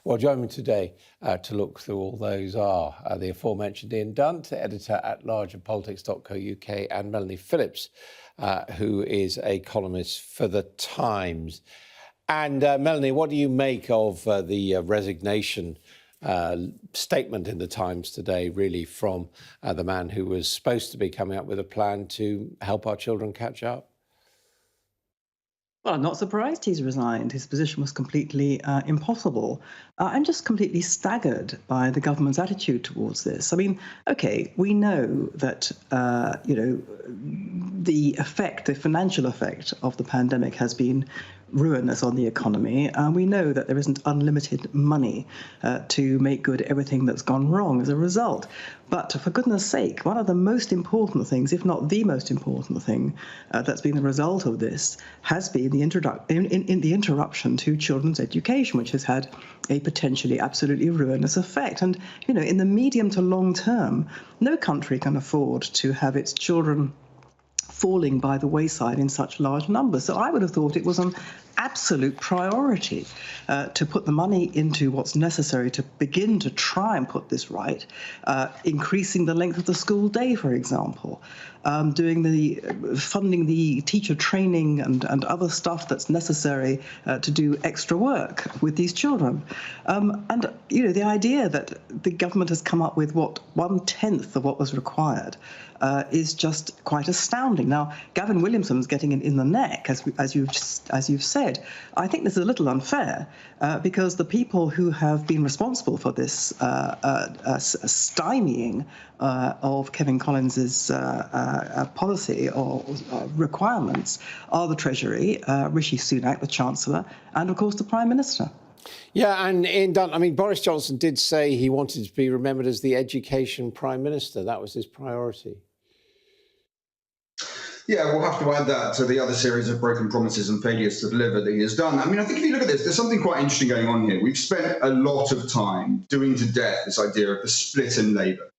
Well, joining me today to look through all those are the aforementioned Ian Dunt, editor-at-large of politics.co.uk, and Melanie Phillips, who is a columnist for The Times. And Melanie, what do you make of the resignation statement in The Times today, really, from the man who was supposed to be coming up with a plan to help our children catch up? Well, I'm not surprised he's resigned. His position was completely impossible. I'm just completely staggered by the government's attitude towards this. I mean, OK, we know that, the financial effect of the pandemic has been ruinous on the economy. We know that there isn't unlimited money to make good everything that's gone wrong as a result. But for goodness sake, one of the most important things, if not the most important thing, that's been the result of this has been the interruption to children's education, which has had a potentially absolutely ruinous effect. And, in the medium to long term, no country can afford to have its children falling by the wayside in such large numbers. So I would have thought it was an absolute priority to put the money into what's necessary to begin to try and put this right, increasing the length of the school day, for example, funding the teacher training and other stuff that's necessary to do extra work with these children. And the idea that the government has come up with 1/10 of what was required is just quite astounding. Now, Gavin Williamson's getting in the neck, as you've said. I think this is a little unfair because the people who have been responsible for this stymieing of Kevin Collins's policy or requirements are the Treasury, Rishi Sunak, the Chancellor, and of course the Prime Minister. Yeah, and in Dunt, I mean, Boris Johnson did say he wanted to be remembered as the Education Prime Minister. That was his priority. Yeah, we'll have to add that to the other series of broken promises and failures to deliver that he has done. I mean, I think if you look at this, there's something quite interesting going on here. We've spent a lot of time doing to death this idea of the split in Labour.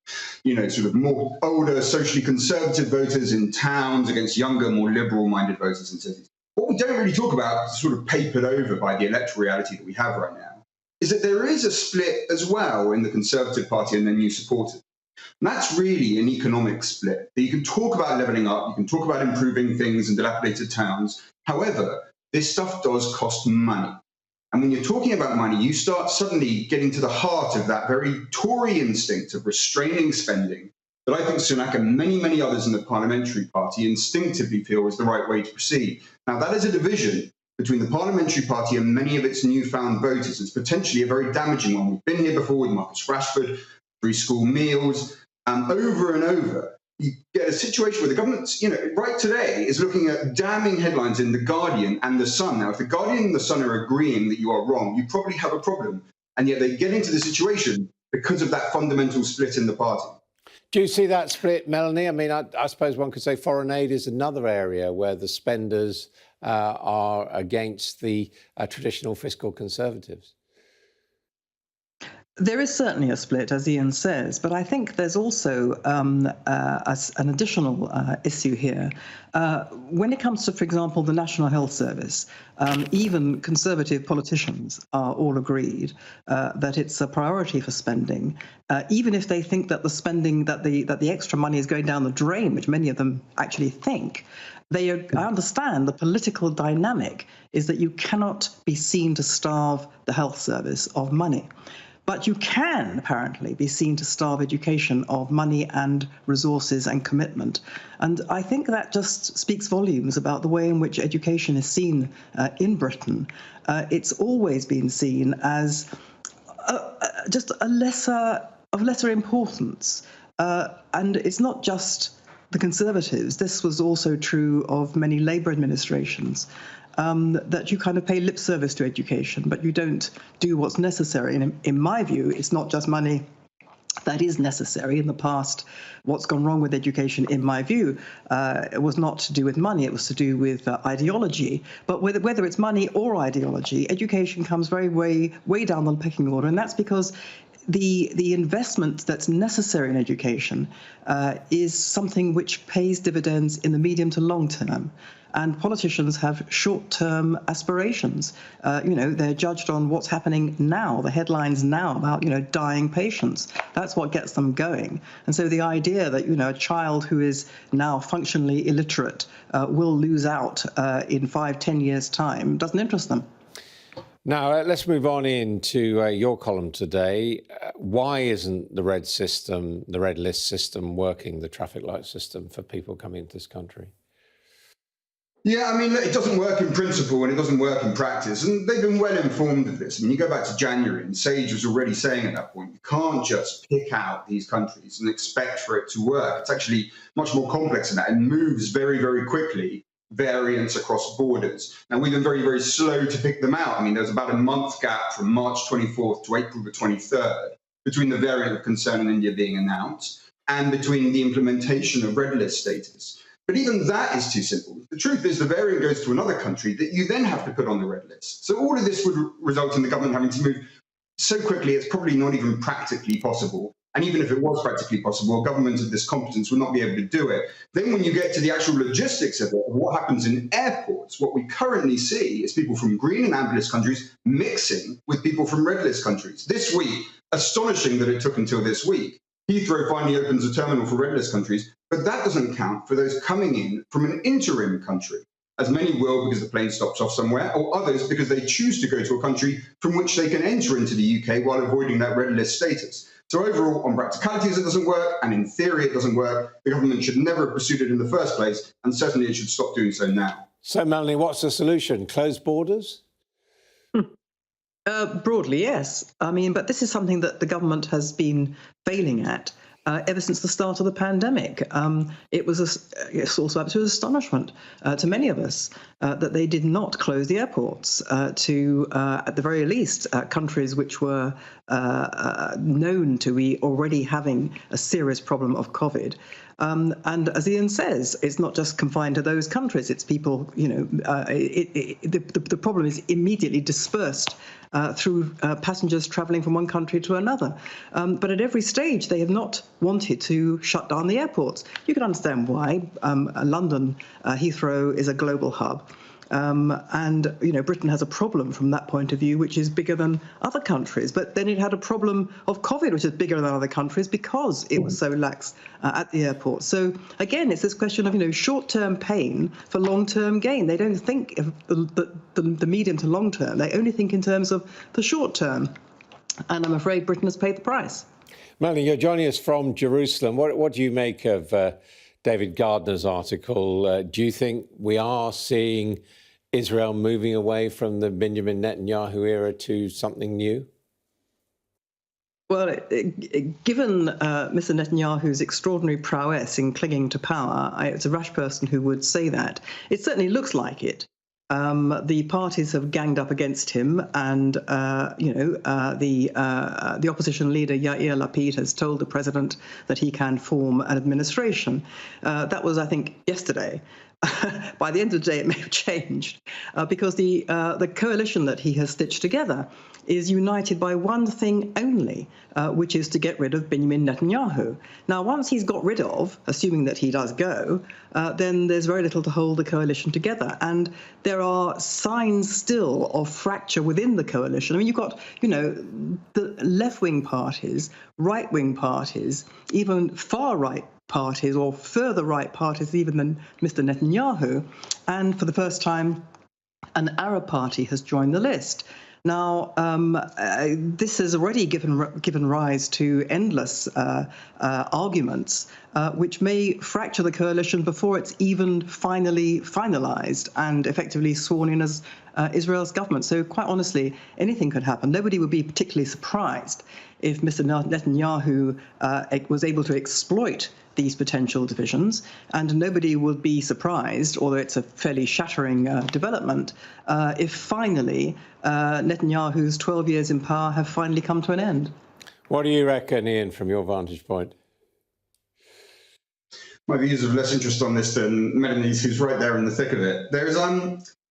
Sort of more older, socially conservative voters in towns against younger, more liberal-minded voters in cities. What we don't really talk about, sort of papered over by the electoral reality that we have right now, is that there is a split as well in the Conservative Party and their new supporters. And that's really an economic split. You can talk about levelling up, you can talk about improving things in dilapidated towns. However, this stuff does cost money. And when you're talking about money, you start suddenly getting to the heart of that very Tory instinct of restraining spending that I think Sunak and many, many others in the parliamentary party instinctively feel is the right way to proceed. Now, that is a division between the parliamentary party and many of its newfound voters. It's potentially a very damaging one. We've been here before with Marcus Rashford, free school meals, over and over. You get a situation where the government, right today is looking at damning headlines in The Guardian and The Sun. Now, if The Guardian and The Sun are agreeing that you are wrong, you probably have a problem. And yet they get into the situation because of that fundamental split in the party. Do you see that split, Melanie? I mean, I suppose one could say foreign aid is another area where the spenders are against the traditional fiscal conservatives. There is certainly a split, as Ian says, but I think there's also an additional issue here. When it comes to, for example, the National Health Service, even Conservative politicians are all agreed that it's a priority for spending, even if they think that the spending, that the extra money is going down the drain, which many of them actually think. I understand the political dynamic is that you cannot be seen to starve the health service of money. But you can, apparently, be seen to starve education of money and resources and commitment. And I think that just speaks volumes about the way in which education is seen in Britain. It's always been seen as just of lesser importance. And it's not just the Conservatives. This was also true of many Labour administrations. That you kind of pay lip service to education, but you don't do what's necessary. And in my view, it's not just money that is necessary. In the past, what's gone wrong with education, in my view, it was not to do with money, it was to do with ideology. But whether it's money or ideology, education comes way down the pecking order, and that's because the investment that's necessary in education is something which pays dividends in the medium to long term. And politicians have short-term aspirations. They're judged on what's happening now, the headlines now about, dying patients. That's what gets them going. And so the idea that, a child who is now functionally illiterate will lose out in 5-10 years' time doesn't interest them. Now, let's move on into your column today. Why isn't the red list system working, the traffic light system for people coming into this country? Yeah, I mean, it doesn't work in principle and it doesn't work in practice. And they've been well informed of this. I mean, you go back to January and Sage was already saying at that point, you can't just pick out these countries and expect for it to work. It's actually much more complex than that. It moves very, very quickly, variants across borders. And we've been very, very slow to pick them out. I mean, there's about a month gap from March 24th to April the 23rd between the variant of concern in India being announced and between the implementation of red list status. But even that is too simple. The truth is the variant goes to another country that you then have to put on the red list. So all of this would result in the government having to move so quickly, it's probably not even practically possible. And even if it was practically possible, a government of this competence would not be able to do it. Then when you get to the actual logistics of it, of what happens in airports, what we currently see is people from green and amber list countries mixing with people from red list countries. This week, astonishing that it took until this week, Heathrow finally opens a terminal for red list countries, but that doesn't count for those coming in from an interim country, as many will because the plane stops off somewhere, or others because they choose to go to a country from which they can enter into the UK while avoiding that red list status. So overall, on practicalities, it doesn't work, and in theory, it doesn't work. The government should never have pursued it in the first place, and certainly it should stop doing so now. So, Melanie, what's the solution? Close borders? Broadly, yes. I mean, but this is something that the government has been failing at ever since the start of the pandemic. It was also up to astonishment to many of us that they did not close the airports to, at the very least, countries which were known to be already having a serious problem of COVID. And as Ian says, it's not just confined to those countries. It's people, the problem is immediately dispersed through passengers travelling from one country to another. But at every stage, they have not wanted to shut down the airports. You can understand why. London, Heathrow is a global hub. And, Britain has a problem from that point of view, which is bigger than other countries. But then it had a problem of COVID, which is bigger than other countries because it was so lax at the airport. So, again, it's this question of, short-term pain for long-term gain. They don't think of the medium to long term. They only think in terms of the short term. And I'm afraid Britain has paid the price. Melanie, you're joining us from Jerusalem. What do you make of David Gardner's article? Do you think we are seeing Israel moving away from the Benjamin Netanyahu era to something new? Well, given Mr. Netanyahu's extraordinary prowess in clinging to power, it's a rash person who would say that. It certainly looks like it. The parties have ganged up against him, and the opposition leader Yair Lapid has told the president that he can form an administration. That was, I think, yesterday. By the end of the day, it may have changed because the coalition that he has stitched together is united by one thing only, which is to get rid of Benjamin Netanyahu. Now, once he's got rid of, assuming that he does go, then there's very little to hold the coalition together. And there are signs still of fracture within the coalition. I mean, you've got, the left-wing parties, right-wing parties, even far-right parties or further right parties even than Mr. Netanyahu. And for the first time, an Arab party has joined the list. Now, this has already given rise to endless arguments, which may fracture the coalition before it's even finally finalized and effectively sworn in as Israel's government. So quite honestly, anything could happen. Nobody would be particularly surprised if Mr. Netanyahu was able to exploit these potential divisions, and nobody would be surprised, although it's a fairly shattering development, if finally Netanyahu's 12 years in power have finally come to an end. What do you reckon, Ian, from your vantage point? My views of less interest on this than Melanie's, who's right there in the thick of it. There's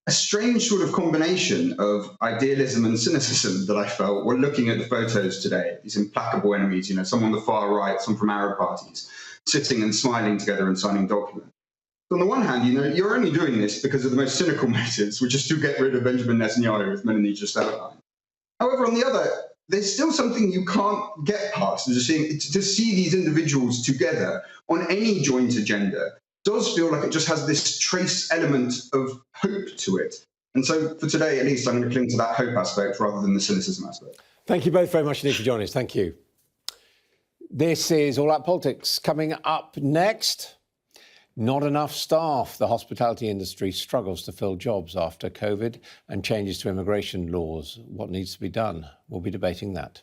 a strange sort of combination of idealism and cynicism that I felt when looking at the photos today. These implacable enemies, some on the far right, some from Arab parties, sitting and smiling together and signing documents. So on the one hand, you're only doing this because of the most cynical motives, which is to get rid of Benjamin Netanyahu, as Melanie just outlined. However, on the other, there's still something you can't get past. To see these individuals together on any joint agenda does feel like it just has this trace element of hope to it. And so for today, at least, I'm going to cling to that hope aspect rather than the cynicism aspect. Thank you both very much indeed for joining us. Thank you. This is All Out Politics. Coming up next, not enough staff. The hospitality industry struggles to fill jobs after COVID and changes to immigration laws. What needs to be done? We'll be debating that.